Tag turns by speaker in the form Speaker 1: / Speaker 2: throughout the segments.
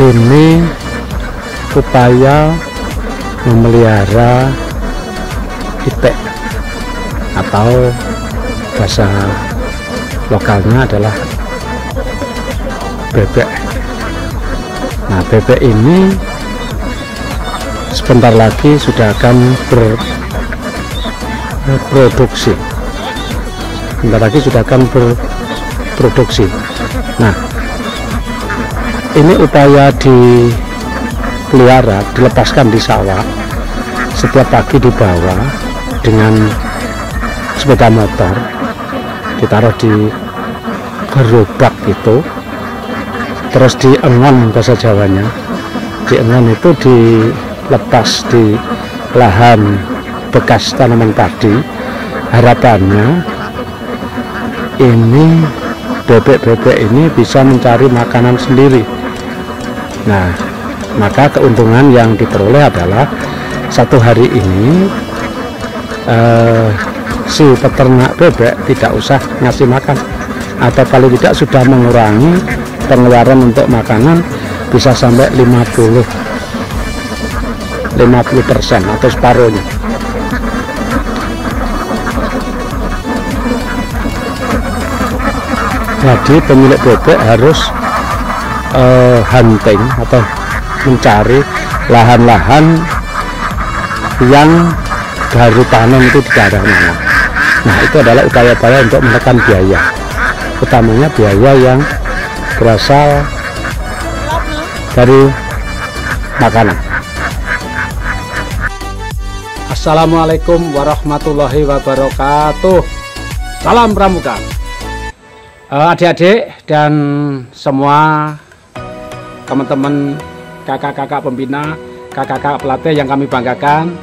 Speaker 1: Ini upaya memelihara itek atau bahasa lokalnya adalah bebek. Nah, bebek ini sebentar lagi sudah akan berproduksi. Nah, ini upaya dipelihara, dilepaskan di sawah. Setiap pagi dibawa dengan sepeda motor, ditaruh di gerobak itu, terus diengon bahasa Jawanya. Diengon itu dilepas di lahan bekas tanaman padi. Harapannya ini bebek-bebek ini bisa mencari makanan sendiri. Nah, maka keuntungan yang diperoleh adalah satu hari ini si peternak bebek tidak usah ngasih makan, atau paling tidak sudah mengurangi pengeluaran untuk makanan bisa sampai 50% atau separuhnya. Jadi pemilik bebek harus hunting atau mencari lahan-lahan yang baru panen itu di daerah mana. Nah, itu adalah upaya-upaya untuk menekan biaya, utamanya biaya yang berasal dari makanan. Assalamualaikum warahmatullahi wabarakatuh. Salam Pramuka. Adik-adik dan semua teman-teman, kakak-kakak pembina, kakak-kakak pelatih yang kami banggakan,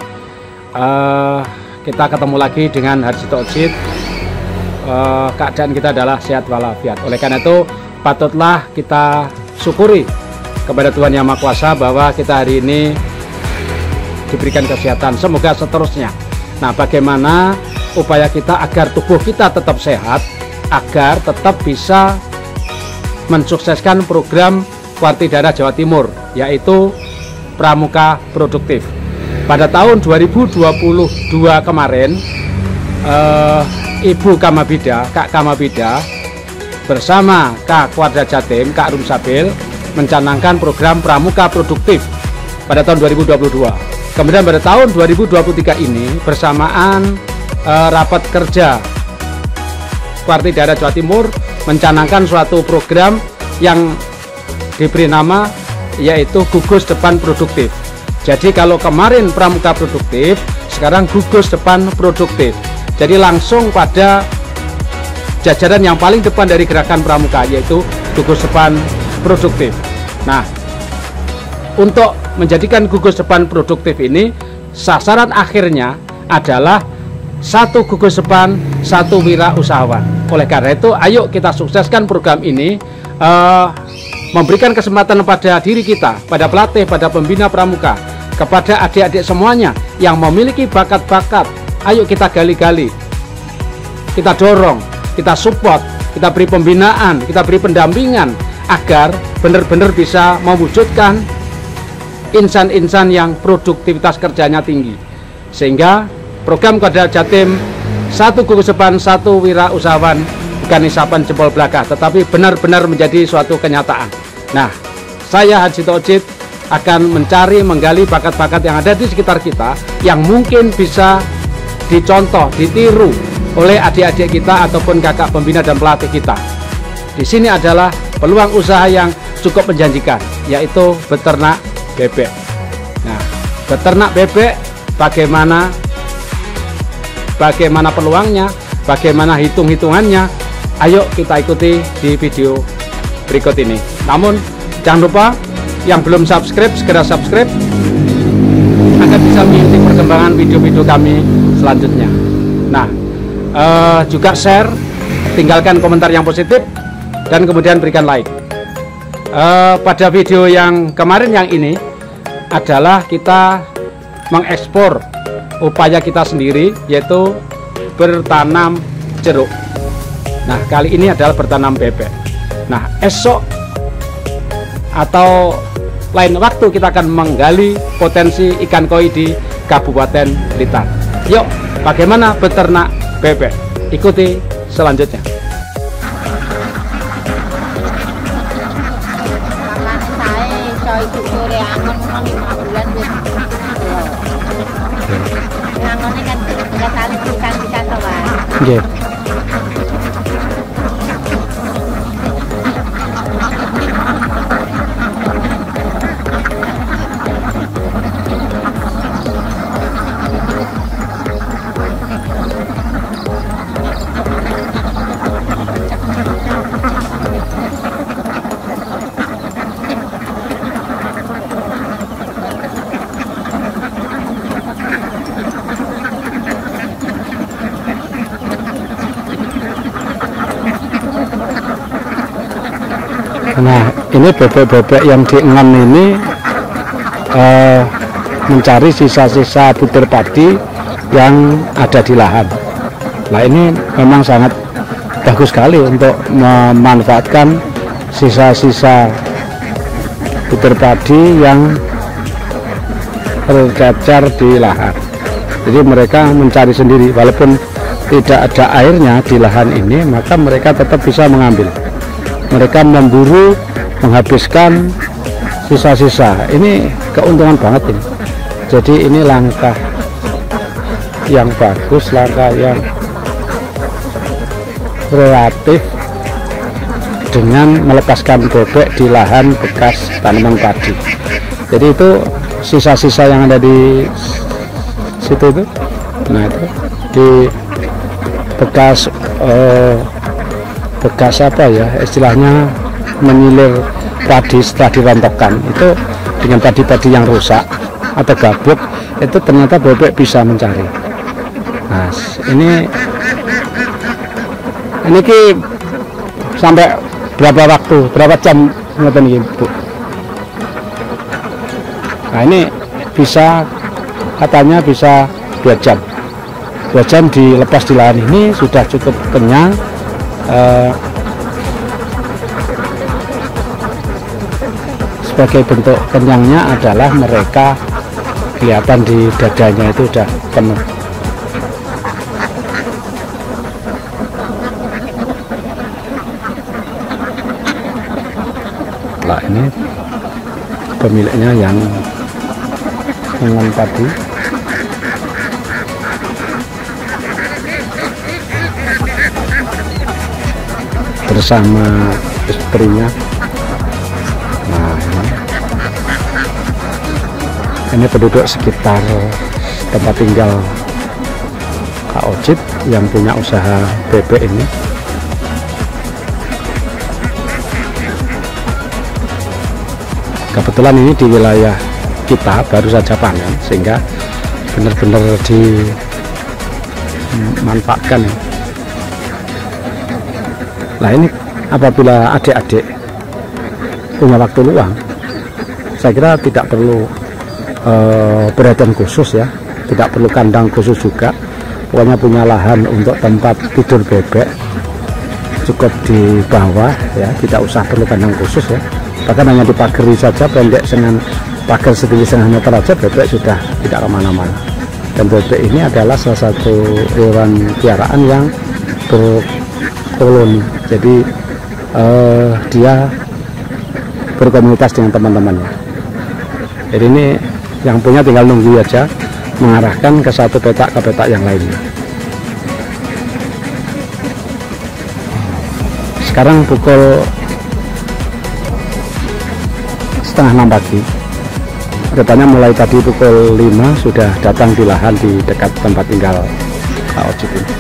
Speaker 1: kita ketemu lagi dengan Harjito Ojit. Keadaan kita adalah sehat walafiat. Oleh karena itu patutlah kita syukuri kepada Tuhan Yang Maha Kuasa bahwa kita hari ini diberikan kesehatan. Semoga seterusnya. Nah, bagaimana upaya kita agar tubuh kita tetap sehat, agar tetap bisa mensukseskan program Warti Darah Jawa Timur, yaitu Pramuka Produktif. Pada tahun 2022 kemarin, Ibu Kamabida, Kak Kamabida, bersama Kak Kuarda Jatim, Kak Rum Sabil, mencanangkan program Pramuka Produktif pada tahun 2022. Kemudian pada tahun 2023 ini, bersamaan rapat kerja Warti Darah Jawa Timur mencanangkan suatu program yang diberi nama yaitu Gugus Depan Produktif. Jadi kalau kemarin Pramuka Produktif, sekarang Gugus Depan Produktif. Jadi langsung pada jajaran yang paling depan dari gerakan Pramuka, yaitu Gugus Depan Produktif. Nah, untuk menjadikan Gugus Depan Produktif ini, sasaran akhirnya adalah satu gugus depan, satu wirausahawan. Oleh karena itu, ayo kita sukseskan program ini, memberikan kesempatan pada diri kita, pada pelatih, pada pembina pramuka, kepada adik-adik semuanya yang memiliki bakat-bakat. Ayo kita gali-gali, kita dorong, kita support, kita beri pembinaan, kita beri pendampingan agar benar-benar bisa mewujudkan insan-insan yang produktivitas kerjanya tinggi, sehingga program Kuarda Jatim satu gugus depan, satu wirausahawan bukan isapan jempol belaka, tetapi benar-benar menjadi suatu kenyataan. Nah, saya Harjito Ojit akan mencari, menggali bakat-bakat yang ada di sekitar kita yang mungkin bisa dicontoh, ditiru oleh adik-adik kita ataupun kakak pembina dan pelatih kita. Di sini adalah peluang usaha yang cukup menjanjikan, yaitu beternak bebek. Nah, beternak bebek bagaimana peluangnya, bagaimana hitung-hitungannya, ayo kita ikuti di video berikut ini. Namun jangan lupa yang belum subscribe, segera subscribe agar bisa mengikuti perkembangan video-video kami selanjutnya. Nah, juga share, tinggalkan komentar yang positif, dan kemudian berikan like. Pada video yang kemarin yang ini adalah kita mengekspor upaya kita sendiri, yaitu bertanam jeruk. Nah, kali ini adalah bertanam bebek. Nah, esok atau lain waktu kita akan menggali potensi ikan koi di Kabupaten Blitar. Yuk, bagaimana beternak bebek? Ikuti selanjutnya. Yeah. Nah, ini bebek-bebek yang diengon ini mencari sisa-sisa butir padi yang ada di lahan. Nah, ini memang sangat bagus sekali untuk memanfaatkan sisa-sisa butir padi yang tercecer di lahan. Jadi mereka mencari sendiri, walaupun tidak ada airnya di lahan ini, maka mereka tetap bisa mengambil. Mereka memburu, menghabiskan sisa-sisa. Ini keuntungan banget ini. Jadi ini langkah yang bagus, langkah yang kreatif dengan melepaskan bebek di lahan bekas tanaman padi. Jadi itu sisa-sisa yang ada di situ itu. Nah, itu di bekas apa ya, istilahnya menyilir padi setelah dirontokkan itu dengan padi-padi yang rusak atau gabuk, itu ternyata bebek bisa mencari. Nah, ini sampai berapa waktu, berapa jam ini, Bu? Nah, ini bisa, katanya bisa 2 jam. 2 jam dilepas di lahan ini sudah cukup kenyang. Sebagai bentuk kenyangnya adalah mereka kelihatan di dadanya itu udah penuh. Nah, ini pemiliknya yang mengon padi. Bersama istrinya. Nah, ini penduduk sekitar tempat tinggal Kak Ojit yang punya usaha bebek ini. Kebetulan ini di wilayah kita baru saja panen, sehingga benar-benar dimanfaatkan ya. Nah, ini apabila adik-adik punya waktu luang, saya kira tidak perlu perhatian khusus ya, tidak perlu kandang khusus juga. Pokoknya punya lahan untuk tempat tidur bebek cukup di bawah ya, tidak usah perlu kandang khusus ya. Bahkan hanya dipagari saja, pendek dengan pagar setinggi setengah meter aja, bebek sudah tidak kemana-mana. Dan bebek ini adalah salah satu hewan piaraan yang berkoloni. Jadi dia berkomunitas dengan teman-temannya. Jadi ini yang punya tinggal nunggu aja, mengarahkan ke satu petak ke petak yang lainnya. Sekarang pukul 5:30 pagi. Katanya mulai tadi pukul 5 sudah datang di lahan di dekat tempat tinggal Kak Ojit ini.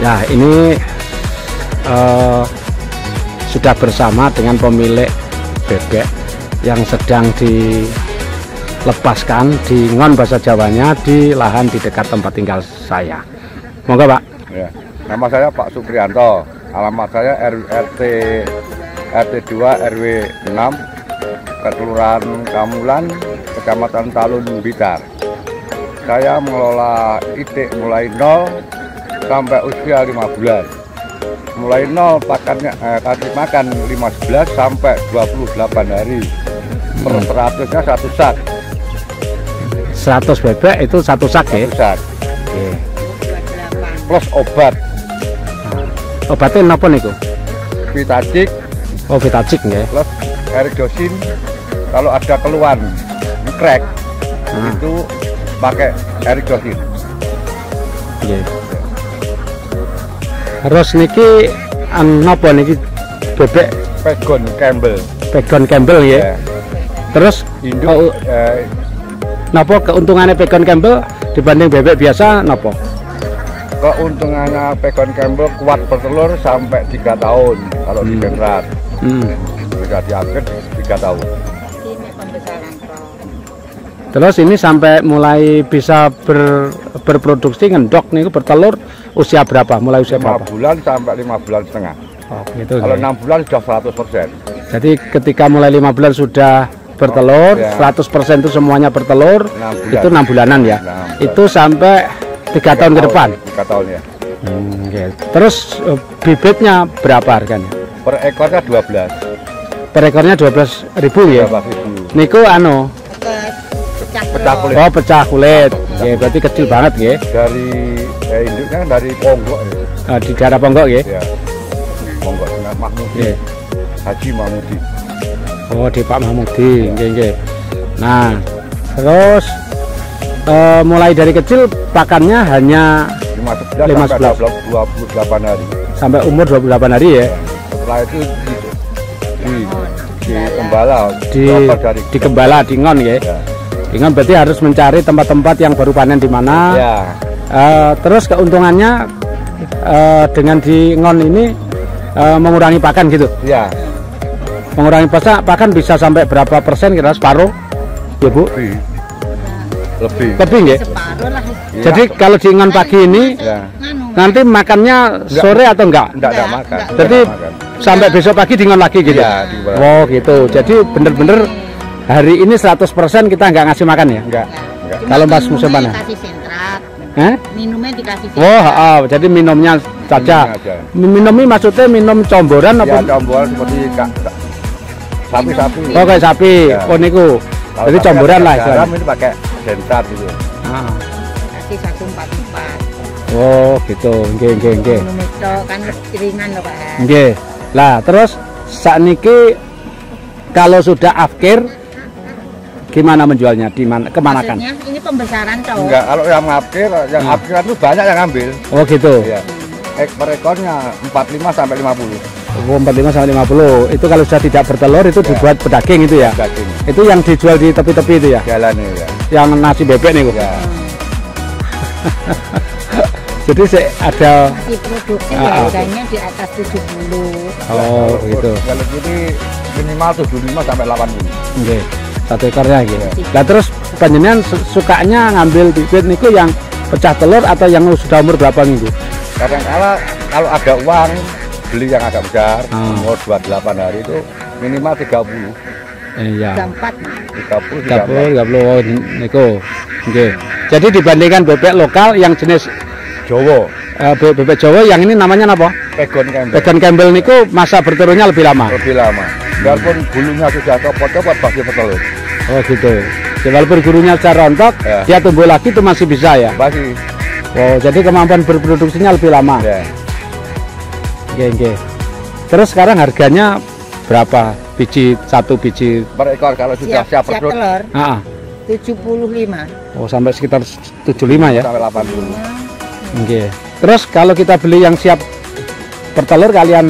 Speaker 1: Ya, ini sudah bersama dengan pemilik bebek yang sedang dilepaskan, dingon bahasa Jawanya, di lahan di dekat tempat tinggal saya. Monggo, Pak.
Speaker 2: Ya, nama saya Pak Suprianto. Alamat saya RT 2 RW 6 Kelurahan Kamulan, Kecamatan Talun, Blitar. Saya mengelola itik mulai 0 sampai usia 5 bulan. mulai nol pakannya kasih makan 15 sampai 28 hari. Per 100-nya 1 sak.
Speaker 1: 100 bebek itu 1 sak ya?
Speaker 2: 1 sak.
Speaker 1: Oke.
Speaker 2: Plus obat.
Speaker 1: Obatnya apa niku?
Speaker 2: Vitacik.
Speaker 1: Oh, Vitacik nggih.
Speaker 2: Plus Erigosin. Kalau ada keluhan crack itu pakai Erigosin.
Speaker 1: Nggih. Terus niki napa niki bebek
Speaker 2: Pegon Campbell.
Speaker 1: Pegon Campbell ya. Terus
Speaker 2: Induk
Speaker 1: napa keuntungannya Pegon Campbell dibanding bebek biasa napa?
Speaker 2: keuntungannya Pegon Campbell kuat bertelur sampai 3 tahun kalau di Benrat. Bisa diambil 3 tahun.
Speaker 1: Terus ini sampai mulai bisa berproduksi ngendok nih bertelur usia berapa? Mulai usia
Speaker 2: 5
Speaker 1: berapa?
Speaker 2: bulan sampai 5 bulan setengah.
Speaker 1: Oh, gitu.
Speaker 2: Kalau
Speaker 1: Okay.
Speaker 2: 6 bulan sudah 100%.
Speaker 1: Jadi ketika mulai 5 bulan sudah bertelur,
Speaker 2: ya.
Speaker 1: 100% itu semuanya bertelur,
Speaker 2: 6 bulan.
Speaker 1: itu 6 bulanan ya.
Speaker 2: 6 bulan.
Speaker 1: Itu sampai 3 tahun ke depan.
Speaker 2: 3 tahun ya.
Speaker 1: Okay. Terus bibitnya berapa harganya?
Speaker 2: Per ekornya 12.
Speaker 1: Per ekornya 12.000 ya.
Speaker 2: 12.000.
Speaker 1: Niku anu,
Speaker 2: Pecah kulit.
Speaker 1: oh pecah kulit. Ya, berarti kecil banget ya.
Speaker 2: Dari induknya kan dari Ponggok ya.
Speaker 1: Di daerah Ponggok ya.
Speaker 2: Ya. Ponggok dengan Mahmudi.
Speaker 1: Ya.
Speaker 2: Haji Mahmudi.
Speaker 1: Oh, di Pak Mahmudi, nggih. Nah, terus mulai dari kecil pakannya hanya
Speaker 2: 15 sampai 28 hari.
Speaker 1: sampai umur 28 hari ya.
Speaker 2: Setelah itu di Gembala,
Speaker 1: Di
Speaker 2: dari
Speaker 1: Gembala, di Ngon ya.
Speaker 2: ya.
Speaker 1: Di Ngon berarti harus mencari tempat-tempat yang baru panen di mana.
Speaker 2: Ya.
Speaker 1: Terus keuntungannya dengan di Ngon ini mengurangi pakan gitu.
Speaker 2: Ya.
Speaker 1: Mengurangi pakan bisa sampai berapa persen kira separuh? Ya, Bu.
Speaker 2: Lebih.
Speaker 1: Lebih nggih.
Speaker 3: Separuh lah.
Speaker 2: Ya.
Speaker 1: Jadi kalau di Ngon pagi ini
Speaker 2: Ya.
Speaker 1: nanti makannya sore atau enggak?
Speaker 2: Enggak makan.
Speaker 1: Jadi
Speaker 2: Enggak makan.
Speaker 1: sampai besok pagi di Ngon lagi gitu.
Speaker 2: Iya, di Ngon.
Speaker 1: Oh, gitu. Jadi bener-bener hari ini 100% kita nggak ngasih makan ya?
Speaker 2: Enggak.
Speaker 3: Cuma
Speaker 1: Kalau pas musim
Speaker 3: minumnya
Speaker 1: panas?
Speaker 3: dikasih sentrat.
Speaker 1: Eh?
Speaker 3: Minumnya dikasih
Speaker 1: Oh,
Speaker 3: sentrat.
Speaker 1: jadi minumnya saja.
Speaker 2: Minumnya aja.
Speaker 1: Minumnya maksudnya minum comboran
Speaker 2: Ya,
Speaker 1: apa?
Speaker 2: combol seperti sapi-sapi.
Speaker 1: Oh, kayak sapi.
Speaker 2: Ya.
Speaker 1: Oh, niku.
Speaker 2: Kalau
Speaker 1: Jadi
Speaker 2: sapi
Speaker 1: comboran
Speaker 2: ada
Speaker 1: lah
Speaker 2: garam
Speaker 1: istilahnya.
Speaker 2: ini pakai sentrat gitu.
Speaker 1: Ah.
Speaker 3: Kasih 144.
Speaker 1: Oh, gitu. Nggih.
Speaker 3: Minum itu kan ringan loh Pak.
Speaker 1: Nggih. Lah, terus sakniki kalau sudah akhir gimana menjualnya? Di mana kemanakan?
Speaker 3: Maksudnya ini pembesaran toh.
Speaker 2: Enggak, kalau yang akhir itu banyak yang ngambil.
Speaker 1: Oh, gitu.
Speaker 2: Ya. Per ekornya 45 sampai 50.
Speaker 1: Oh, 45 sampai 50. Itu kalau sudah tidak bertelur itu
Speaker 2: Ya.
Speaker 1: dibuat pedaging itu ya.
Speaker 2: Daging.
Speaker 1: Itu yang dijual di tepi-tepi itu ya.
Speaker 2: Jalan ini ya.
Speaker 1: Yang nasi bebek nih, Bu.
Speaker 2: Ya.
Speaker 1: Jadi ada
Speaker 3: Masih produksi
Speaker 1: Ah,
Speaker 3: harganya di atas 70.
Speaker 1: oh, gitu.
Speaker 2: Kalau ini minimal 75 sampai 80.
Speaker 1: Oke. Satu ekornya gitu.
Speaker 2: Ya.
Speaker 1: Lah terus panjenengan sukanya ngambil bibit niku yang pecah telur atau yang sudah umur berapa minggu?
Speaker 2: Kadang-kala kalau ada uang beli yang agak besar, umur 28 hari itu minimal 30.
Speaker 1: Iya.
Speaker 3: 34.
Speaker 2: 30
Speaker 1: 30 oh, niku. Oke. Jadi dibandingkan bebek lokal yang jenis
Speaker 2: Jawa,
Speaker 1: bebek Jawa yang ini namanya apa?
Speaker 2: Pegon Campbell.
Speaker 1: Pegon Campbell niku masa bertelurnya lebih lama.
Speaker 2: Lebih lama. Walaupun bulunya sudah copot-copot pasti bertelur.
Speaker 1: Oh gitu. Ya, walaupun gurunya sudah rontok,
Speaker 2: Ya.
Speaker 1: dia tumbuh lagi itu masih bisa ya.
Speaker 2: Pasti.
Speaker 1: Oh, jadi kemampuan berproduksinya lebih lama.
Speaker 2: Ya.
Speaker 1: Oke. Terus sekarang harganya berapa biji satu biji?
Speaker 2: Per ekor kalau sudah siap
Speaker 3: Siap
Speaker 2: perut
Speaker 3: telur
Speaker 1: Ah,
Speaker 3: 75.
Speaker 1: oh sampai sekitar 75 ya.
Speaker 2: sampai 80.
Speaker 1: Oke. Terus kalau kita beli yang siap bertelur kalian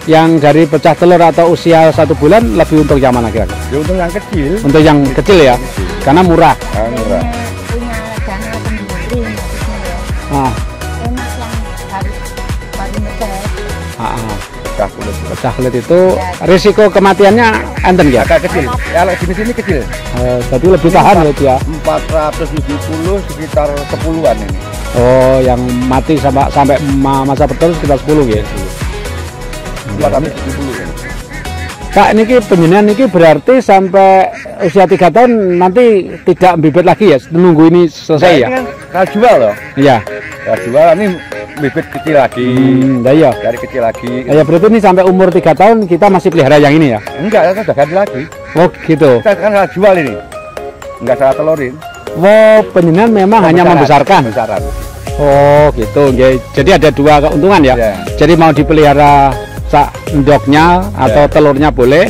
Speaker 1: yang dari pecah telur atau usia 1 bulan lebih untuk yang mana kira-kira?
Speaker 2: Ya untuk yang kecil.
Speaker 1: Untuk yang kecil ya, karena murah.
Speaker 2: Murah.
Speaker 3: Punya dana sendiri maksudnya ya.
Speaker 1: Ah,
Speaker 3: Enak yang harus baru ngetes.
Speaker 2: Pecah kulit.
Speaker 1: pecah kulit itu risiko kematiannya enten ya?
Speaker 2: Agak kecil. Kalau jenis ini kecil.
Speaker 1: Jadi lebih tahan ya dia.
Speaker 2: 470 sekitar 10-an ini.
Speaker 1: Oh, yang mati sampai masa bertelur sekitar 10 ya.
Speaker 2: 470 ya.
Speaker 1: Kak, ini penjenengan ini berarti sampai usia 3 tahun nanti tidak bibit lagi ya? Menunggu ini selesai ya?
Speaker 2: Ini kan jual loh.
Speaker 1: Iya.
Speaker 2: Jual ini bibit kecil lagi.
Speaker 1: Iya.
Speaker 2: Dari kecil lagi.
Speaker 1: Ya berarti ini sampai umur 3 tahun kita masih pelihara yang ini ya?
Speaker 2: Enggak, kita udah ganti lagi.
Speaker 1: Oh gitu.
Speaker 2: Kita kan salah jual ini. Enggak salah telurin.
Speaker 1: Oh, penjenengan memang hanya membesarkan.
Speaker 2: Pembesaran.
Speaker 1: Oh gitu. Jadi ada 2 keuntungan ya?
Speaker 2: Ya.
Speaker 1: Jadi mau dipelihara endoknya atau telurnya boleh,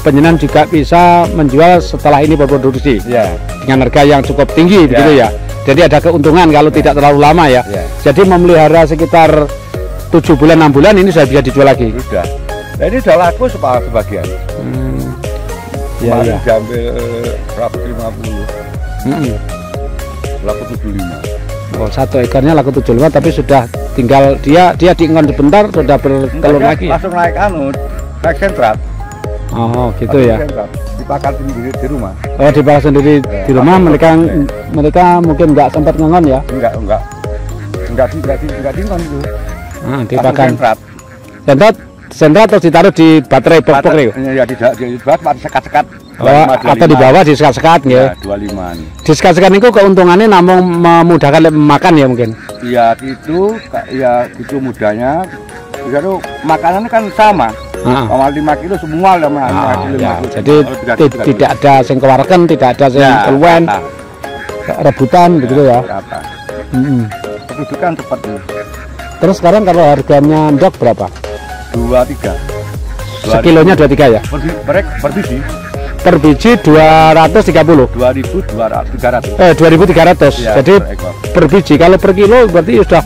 Speaker 1: penjenengan juga bisa menjual setelah ini berproduksi dengan harga yang cukup tinggi begitu ya. Jadi ada keuntungan kalau tidak terlalu lama ya. Jadi memelihara sekitar 7 bulan 6 bulan ini sudah bisa dijual lagi.
Speaker 2: Sudah. Nah, ini sudah laku sebagian. Kemarin diambil 150. Laku 75.
Speaker 1: Oh, 1 ekornya laku 75 tapi sudah tinggal dia diingon sebentar sudah bertelur lagi.
Speaker 2: Langsung naik naik sentrat.
Speaker 1: Oh, gitu ya.
Speaker 2: Dipakar sendiri di rumah.
Speaker 1: Oh, dipakar sendiri di rumah. Mereka mungkin nggak sempat ngengon ya?
Speaker 2: Enggak diingon itu.
Speaker 1: Dipakar sentrat terus ditaruh di baterai pok-pok itu.
Speaker 2: Ya dibuat sekat-sekat.
Speaker 1: Atau di bawah disekat-sekat ya.
Speaker 2: 25.
Speaker 1: Disekat-sekat itu keuntungannya namun memudahkan makan ya mungkin.
Speaker 2: Iya, itu ya itu mudahnya. Itu makanannya kan sama. 5 kilo semua lah.
Speaker 1: Jadi tidak ada sing kewarken, tidak ada sing keluwen. Rebutan begitu ya.
Speaker 2: Kebutuhan cepat.
Speaker 1: Terus sekarang kalau harganya endok berapa?
Speaker 2: 23.
Speaker 1: Sekilonya 23 ya?
Speaker 2: Per biji.
Speaker 1: Per biji 230.
Speaker 2: 2.300.
Speaker 1: 2.300.
Speaker 2: Ya,
Speaker 1: jadi per biji. Kalau per kilo berarti sudah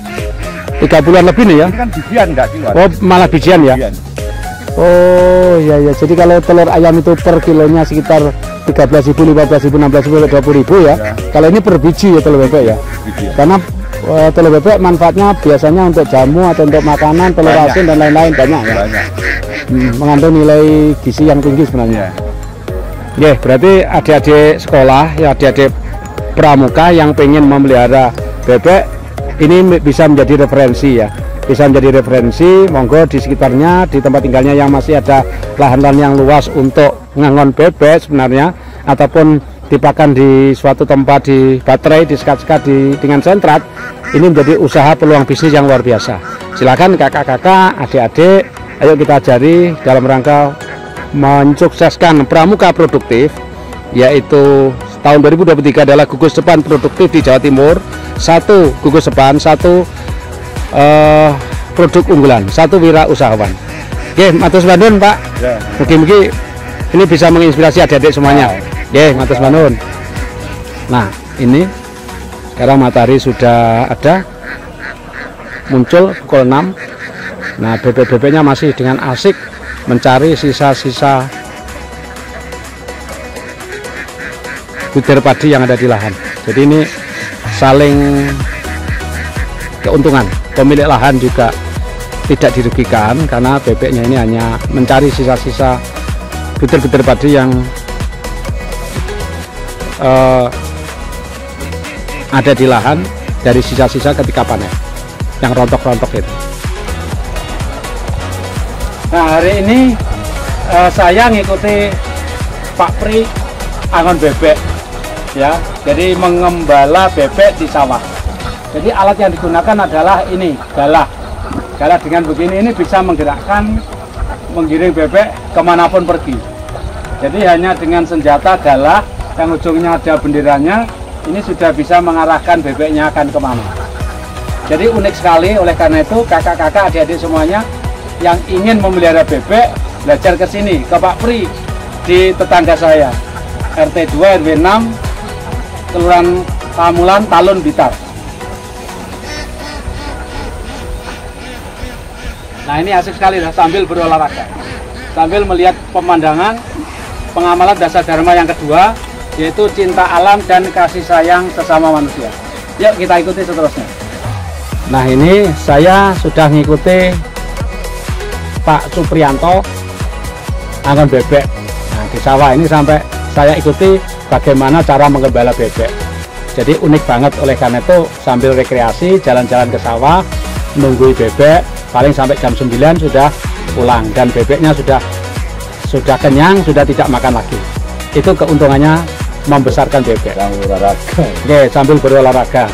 Speaker 1: 30-an lebih nih ya?
Speaker 2: Ini kan bijian enggak kiloan.
Speaker 1: Oh, malah bijian ya?
Speaker 2: Bijian.
Speaker 1: Oh iya ya. Jadi kalau telur ayam itu per kilonya sekitar 13.000, 15.000, 16.000, 20.000 ya. Kalau ini per biji ya telur bebek ya.
Speaker 2: Bijian.
Speaker 1: Karena telur bebek manfaatnya biasanya untuk jamu atau untuk makanan, telur asin dan lain-lain banyak ya. Mengandung nilai gizi yang tinggi sebenarnya. Ya, berarti adik-adik sekolah, ya adik-adik pramuka yang pengen memelihara bebek ini bisa menjadi referensi ya. Bisa menjadi referensi, monggo di sekitarnya, di tempat tinggalnya yang masih ada lahan-lahan yang luas untuk ngangon bebek sebenarnya, ataupun dipakan di suatu tempat di baterai, disekat-sekat dengan sentrat, ini menjadi usaha peluang bisnis yang luar biasa. Silakan kakak-kakak, adik-adik, ayo kita ajari dalam rangka mensukseskan pramuka produktif, yaitu tahun 2023 adalah gugus depan produktif di Jawa Timur. 1 gugus depan, 1 produk unggulan, 1 wira usahawan. Oke, matur nuwun Pak. Mugi-mugi ini bisa menginspirasi adik-adik semuanya. Oke, matur nuwun. Nah, ini sekarang matahari sudah ada muncul pukul 6. Nah, bebek-bebeknya masih dengan asik mencari sisa-sisa butir padi yang ada di lahan. Jadi ini saling keuntungan. Pemilik lahan juga tidak dirugikan karena bebeknya ini hanya mencari sisa-sisa butir-butir padi yang ada di lahan dari sisa-sisa ketika panen, yang rontok-rontok itu. Nah, hari ini saya ngikuti Pak Pri angon bebek ya, jadi mengembala bebek di sawah. Jadi alat yang digunakan adalah ini, galah. Galah dengan begini ini bisa menggerakkan, menggiring bebek kemanapun pergi. Jadi hanya dengan senjata galah yang ujungnya ada benderanya, ini sudah bisa mengarahkan bebeknya akan kemana. Jadi unik sekali. Oleh karena itu kakak-kakak, adik-adik semuanya yang ingin memelihara bebek, belajar ke sini, ke Pak Pri di tetangga saya, RT 2 RW 6 Kelurahan Pamulan, Talun, Blitar. Nah, ini asik sekali sambil berolahraga, sambil melihat pemandangan, pengamalan dasar dharma yang kedua, yaitu cinta alam dan kasih sayang sesama manusia. Yuk kita ikuti seterusnya. Nah, ini saya sudah ngikuti Pak Suprianto angon bebek. Nah, di sawah ini sampai saya ikuti bagaimana cara menggembala bebek. Jadi unik banget. Oleh karena itu sambil rekreasi jalan-jalan ke sawah, menunggu bebek, paling sampai jam 9 sudah pulang dan bebeknya sudah sudah kenyang, sudah tidak makan lagi. Itu keuntungannya membesarkan bebek.
Speaker 2: Sambil olahraga.
Speaker 1: Oke, sambil berolahraga.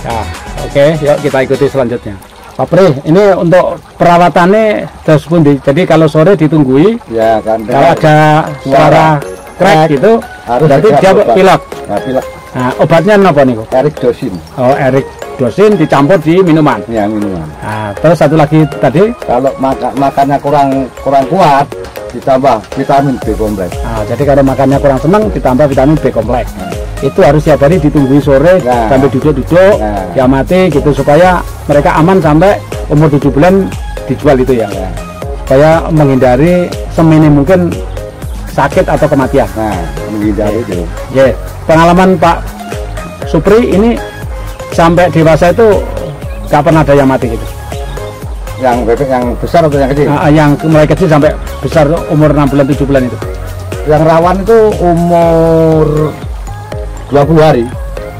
Speaker 1: Ya, oke, yuk kita ikuti selanjutnya. Pak Pri, ini untuk perawatannya terus pundi. Jadi kalau sore ditunggui,
Speaker 2: Ya kan.
Speaker 1: kalau ada suara krek gitu,
Speaker 2: harus
Speaker 1: berarti dia pilek.
Speaker 2: Nah, pilek.
Speaker 1: Nah, obatnya apa nih, Bu?
Speaker 2: Erythrosin.
Speaker 1: Oh, erythrosin dicampur di minuman.
Speaker 2: Ya, minuman.
Speaker 1: Nah, terus satu lagi tadi.
Speaker 2: Kalau makannya kurang kuat, ditambah vitamin B kompleks.
Speaker 1: Nah, jadi kalau makannya kurang senang, ditambah vitamin B kompleks. Itu harus setiap hari ditunggui sore sampai duduk-duduk, ya mati gitu supaya mereka aman sampai umur 7 bulan dijual itu ya. Supaya menghindari seminim mungkin sakit atau kematian.
Speaker 2: Nah, menghindari itu.
Speaker 1: Ya, pengalaman Pak Supri ini sampai dewasa itu nggak pernah ada yang mati gitu.
Speaker 2: Yang bebek yang besar atau yang kecil?
Speaker 1: Yang mulai kecil sampai besar umur 6 bulan 7 bulan itu.
Speaker 2: Yang rawan itu umur 20 hari.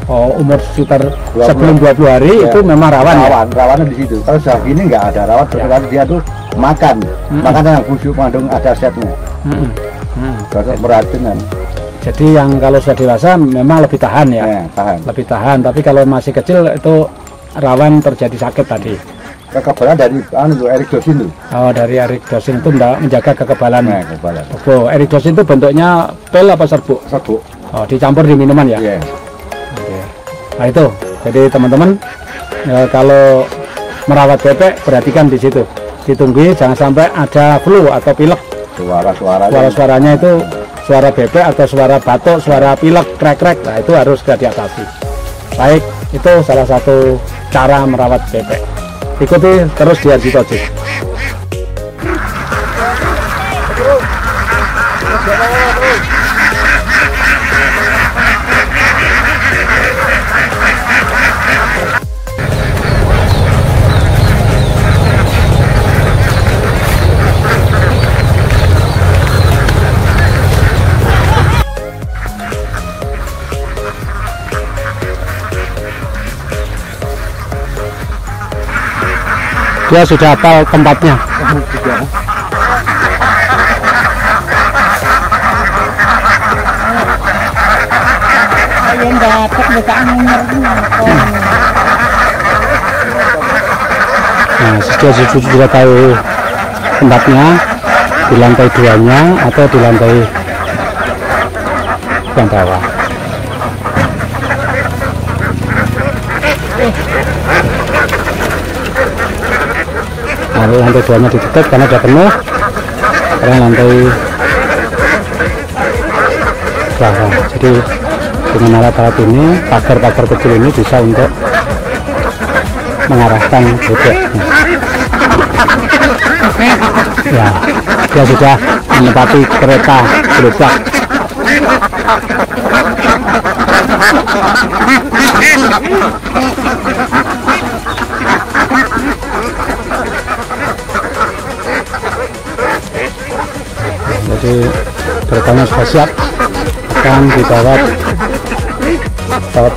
Speaker 1: Oh, umur sekitar sebelum 20 hari ya. Itu memang rawan ya?
Speaker 2: Rawannya di situ. Kalau sudah gini nggak ada rawan, berarti dia tuh makan. Makanan yang busuk mengandung ada setnya. Cocok beracunan.
Speaker 1: Jadi yang kalau sudah dewasa memang lebih tahan ya?
Speaker 2: Tahan.
Speaker 1: Lebih tahan, tapi kalau masih kecil itu rawan terjadi sakit tadi.
Speaker 2: Kekebalan dari erythrosin itu.
Speaker 1: Oh, dari erythrosin itu menjaga kekebalan.
Speaker 2: Kekebalan.
Speaker 1: Oh, erythrosin itu bentuknya pil apa serbuk?
Speaker 2: Serbuk.
Speaker 1: Oh, dicampur di minuman ya?
Speaker 2: Iya.
Speaker 1: Oke. Nah itu, jadi teman-teman ya, kalau merawat bebek perhatikan di situ. Ditunggui jangan sampai ada flu atau pilek. Suara-suaranya itu suara bebek atau suara batuk, suara pilek, krek-krek. Nah itu harus segera diatasi. Baik, itu salah satu cara merawat bebek. Ikuti terus di Arjito Ojek. Dia sudah hafal tempatnya. Nah, sudah tahu tempatnya di lantai 2-nya atau di lantai yang bawah. Lalu lantai 2-nya ditutup karena sudah penuh. Karena lantai bawah. Jadi dengan alat-alat ini, pagar-pagar kecil ini bisa untuk mengarahkan bebek. Ya, dia sudah menempati kereta gerobak. Jadi gerbangnya sudah siap, akan dibawa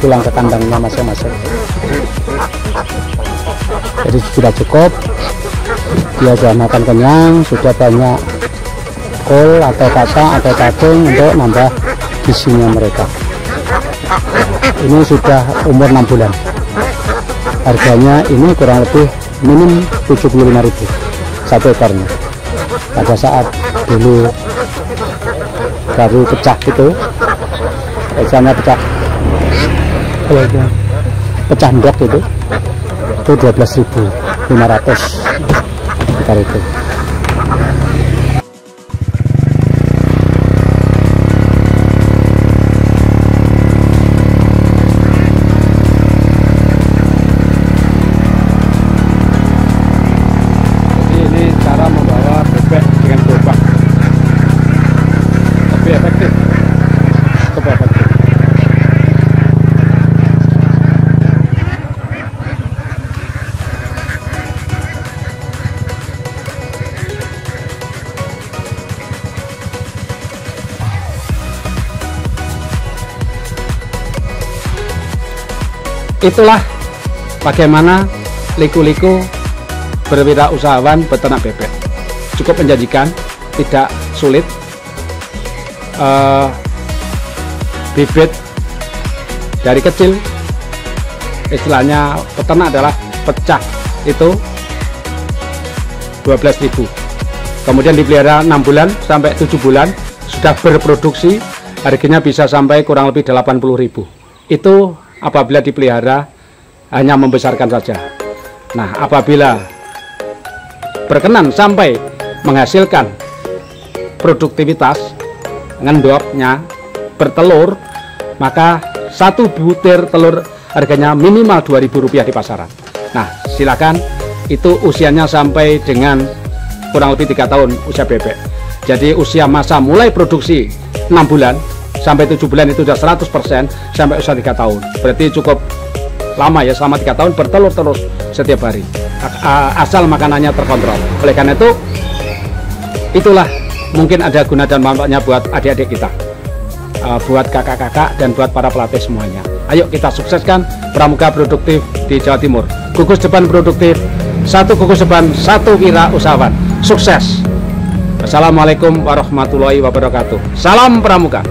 Speaker 1: pulang ke kandangnya masing-masing. Jadi sudah cukup, dia sudah makan kenyang, sudah banyak kol atau kata atau cacing untuk nambah gizinya mereka. Ini sudah umur 6 bulan. Harganya ini kurang lebih minim 75.000 satu ekornya. Pada saat dulu baru pecah itu, misalnya pecah ndok itu 12.500 ekor itu. Itulah bagaimana liku-liku berwirausahawan beternak bebek. Cukup menjanjikan, tidak sulit. Bibit dari kecil, istilahnya peternak adalah pecah, itu 12.000. Kemudian dipelihara 6 bulan sampai 7 bulan sudah berproduksi, harganya bisa sampai kurang lebih 80.000. Itu apabila dipelihara hanya membesarkan saja. Nah, apabila berkenan sampai menghasilkan produktivitas, ngendoknya bertelur, maka 1 butir telur harganya minimal Rp2.000 di pasaran. Nah, silakan, itu usianya sampai dengan kurang lebih 3 tahun usia bebek. Jadi usia masa mulai produksi 6 bulan sampai 7 bulan itu sudah 100% sampai usia 3 tahun. Berarti cukup lama ya, selama 3 tahun bertelur terus setiap hari. Asal makanannya terkontrol. Oleh karena itu, itulah mungkin ada guna dan manfaatnya buat adik-adik kita, buat kakak-kakak dan buat para pelatih semuanya. Ayo kita sukseskan pramuka produktif di Jawa Timur. Gugus depan produktif, 1 gugus depan, 1 wira usahawan. Sukses. Wassalamualaikum warahmatullahi wabarakatuh. Salam pramuka.